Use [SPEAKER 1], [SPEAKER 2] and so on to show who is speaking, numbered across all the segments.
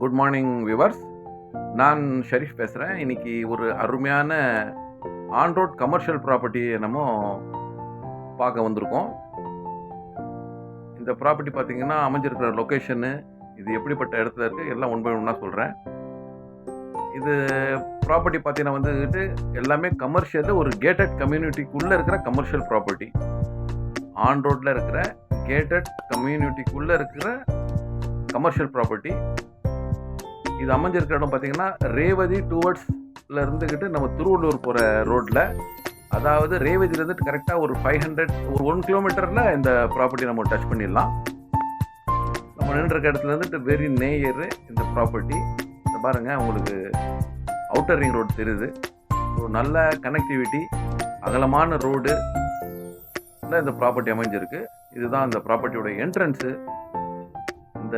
[SPEAKER 1] Good morning viewers. நான் ஷெரீஃப் பேசுகிறேன். இன்னைக்கு ஒரு அருமையான ஆன் ரோட் கமர்ஷியல் ப்ராப்பர்ட்டியை நம்ம பார்க்க வந்திருக்கோம். இந்த ப்ராப்பர்ட்டி பார்த்தீங்கன்னா அமைஞ்சிருக்கிற லொக்கேஷனு, இது எப்படிப்பட்ட இடத்துல இருக்குது எல்லாம் ஒன் பை ஒன்னாக சொல்கிறேன். இது ப்ராப்பர்ட்டி பார்த்தீங்கன்னா வந்துட்டு எல்லாமே கமர்ஷியலில் ஒரு கேட்டட் கம்யூனிட்டிக்குள்ளே இருக்கிற கமர்ஷியல் ப்ராப்பர்ட்டி. ஆன் ரோட்டில் இருக்கிற கேட்டட் கம்யூனிட்டிக்குள்ளே இருக்கிற கமர்ஷியல் ப்ராப்பர்ட்டி. இது அமைஞ்சிருக்கிற இடம் பார்த்தீங்கன்னா ரேவதி டுவர்ட்ஸ்ல இருந்துக்கிட்டு நம்ம திருவள்ளூர் போகிற ரோட்டில், அதாவது ரேவதியிலேருந்து கரெக்டாக ஒரு 500 ஒரு 1 கிலோமீட்டரில் இந்த ப்ராப்பர்ட்டி நம்ம டச் பண்ணிடலாம். நம்ம நின்றுருக்க இடத்துல இருந்துட்டு வெரி நேயர் இந்த ப்ராப்பர்ட்டி. இந்த பாருங்கள், உங்களுக்கு அவுட்டர் ரிங் ரோடு தெரியுது. ஸோ நல்ல கனெக்டிவிட்டி, அகலமான ரோடு இந்த ப்ராப்பர்ட்டி அமைஞ்சிருக்கு. இதுதான் இந்த ப்ராப்பர்ட்டியோட என்ட்ரன்ஸு. இந்த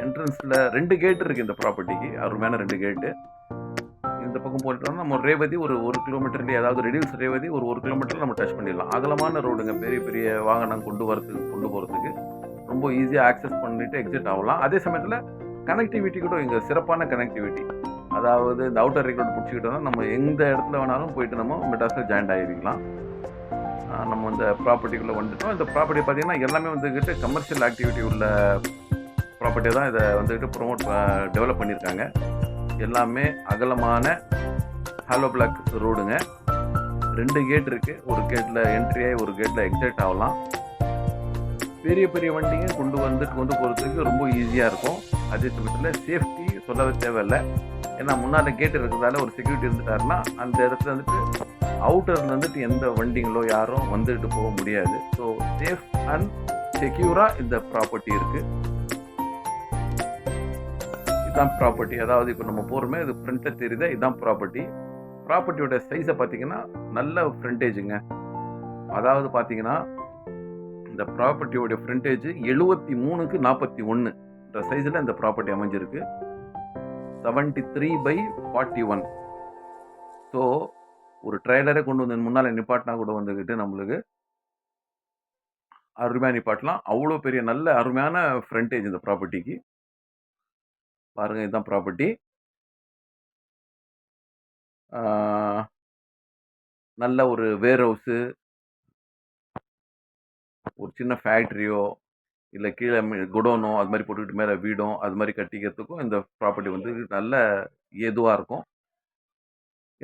[SPEAKER 1] என்ட்ரன்ஸில் 2 கேட் இருக்குது இந்த ப்ராப்பர்ட்டிக்கு, அருமையான 2 கேட்டு. இந்த பக்கம் போயிட்டோம்னா நம்ம ரேவதி ஒரு கிலோமீட்டர்லேயே, அதாவது ரெடியூஸ் ரேவதி ஒரு கிலோமீட்டரில் நம்ம டச் பண்ணிடலாம். அகலமான ரோடுங்க, பெரிய பெரிய வாகனம் கொண்டு போகிறதுக்கு ரொம்ப ஈஸியாக ஆக்சஸ் பண்ணிட்டு எக்ஸிட் ஆகலாம். அதே சமயத்தில் கனெக்டிவிட்டி கூட இங்கே சிறப்பான கனெக்டிவிட்டி. அதாவது இந்த அவுட்டர் ரிங் ரோடு பிடிச்சிக்கிட்டோம்னா நம்ம எந்த இடத்துல வேணாலும் போயிட்டு நம்ம மெட்ராஸில் ஜாயின்ட் ஆகிருக்கலாம். நம்ம இந்த ப்ராப்பர்ட்டிக்குள்ளே வந்துட்டோம். இந்த ப்ராப்பர்ட்டி பார்த்தீங்கன்னா எல்லாமே வந்துக்கிட்டு கமர்ஷியல் ஆக்டிவிட்டி உள்ள ப்ராப்பர்ட்டி தான் இதை வந்துட்டு டெவலப் பண்ணியிருக்காங்க. எல்லாமே அகலமான ஹாலோ பிளாக் ரோடுங்க. 2 கேட் இருக்குது. ஒரு கேட்டில் என்ட்ரி ஆகி ஒரு கேட்டில் எக்ஸிட் ஆகலாம். பெரிய பெரிய வண்டிங்க கொண்டு போகிறதுக்கு ரொம்ப ஈஸியாக இருக்கும். அதே சமயத்தில் சேஃப்டி சொல்லவே தேவையில்லை. ஏன்னா முன்னால் கேட்டு இருக்கிறதால ஒரு செக்யூரிட்டி இருந்துட்டாருன்னா அந்த இடத்துல வந்துட்டு அவுட்டர்ல வந்துட்டு எந்த வண்டிங்களோ யாரும் வந்துட்டு போக முடியாது. ஸோ சேஃப் அண்ட் செக்யூராக இந்த ப்ராப்பர்ட்டி இருக்குது. இதுதான் ப்ராப்பர்ட்டி. அதாவது இப்போ நம்ம போகிறோமே, இது ஃப்ரண்ட்டில் தெரியுது. இதுதான் ப்ராப்பர்ட்டியோட சைஸை பார்த்தீங்கன்னா நல்ல ஃப்ரண்டேஜுங்க. அதாவது பார்த்தீங்கன்னா இந்த ப்ராப்பர்ட்டியோட ஃப்ரண்டேஜ் 73க்கு 41 சைஸில் இந்த ப்ராப்பர்ட்டி அமைஞ்சிருக்கு. 73/41. ஸோ ஒரு ட்ரெய்லரே கொண்டு வந்து முன்னால் நிப்பாட்டினா கூட வந்துக்கிட்டு நம்மளுக்கு அருமையாக நிப்பாட்டலாம். அவ்வளோ பெரிய நல்ல அருமையான ஃப்ரண்டேஜ் இந்த ப்ராப்பர்ட்டிக்கு. பாருங்க, இதுதான் ப்ராப்பர்ட்டி. நல்ல ஒரு வேர் ஹவுஸு, ஒரு சின்ன ஃபேக்ட்ரியோ இல்லை கீழே குடோனோ அது மாதிரி போட்டுக்கிட்டு மேலே வீடோ அது மாதிரி கட்டிக்கிறதுக்கும் இந்த ப்ராப்பர்ட்டி வந்து நல்ல ஏதுவாக இருக்கும்.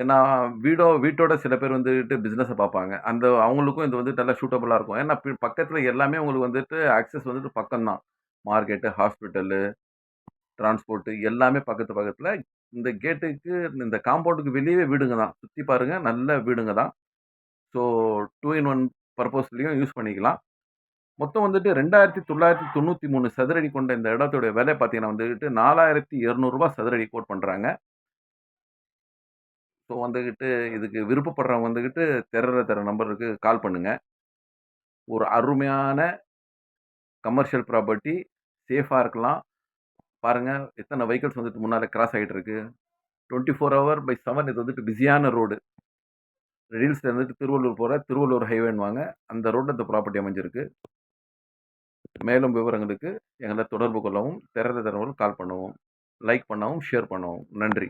[SPEAKER 1] ஏன்னா வீட்டோட சில பேர் வந்துட்டு பிஸ்னஸை பார்ப்பாங்க. அவங்களுக்கும் இது வந்து நல்லா சூட்டபுளாக இருக்கும். ஏன்னா பக்கத்தில் எல்லாமே உங்களுக்கு வந்துட்டு ஆக்சஸ் வந்துட்டு பக்கம்தான். மார்க்கெட்டு, ஹாஸ்பிட்டலு, டிரான்ஸ்போர்ட்டு எல்லாமே பக்கத்தில். இந்த கேட்டுக்கு இந்த காம்பவுண்டுக்கு வெளியே வீடுங்க தான். சுற்றி பாருங்க, நல்ல வீடுங்க தான். ஸோ 2 in 1 பர்பஸ்லையும் யூஸ் பண்ணிக்கலாம். மொத்தம் வந்துட்டு 2993 சதுரடி கொண்ட இந்த இடத்துடைய விலை பார்த்தீங்கன்னா வந்துட்டு ரூ. 4200 சதுரடி கோட் பண்ணுறாங்க. ஸோ வந்துக்கிட்டு இதுக்கு விருப்பப்படுறவங்க வந்துக்கிட்டு தர நம்பருக்கு கால் பண்ணுங்க. ஒரு அருமையான கமர்ஷியல் ப்ராப்பர்ட்டி, சேஃபாக இருக்கலாம். பாருங்க, எத்தனை வெஹிக்கிள்ஸ் வந்துட்டு முன்னால கிராஸ் ஆகிட்டு இருக்கு. 24/7 இது வந்துட்டு பிஸியான ரோடு. ரெடில்ஸ்ல இருந்துட்டு திருவள்ளூர் போகிற திருவள்ளூர் ஹைவேன்னுவாங்க. அந்த ரோட்டில் இந்த ப்ராப்பர்ட்டி அமைஞ்சிருக்கு. மேலும் விவரங்களுக்கு எங்களை தொடர்பு கொள்ளவும், தரவுகளுக்கு கால் பண்ணவும், லைக் பண்ணவும், ஷேர் பண்ணவும். நன்றி.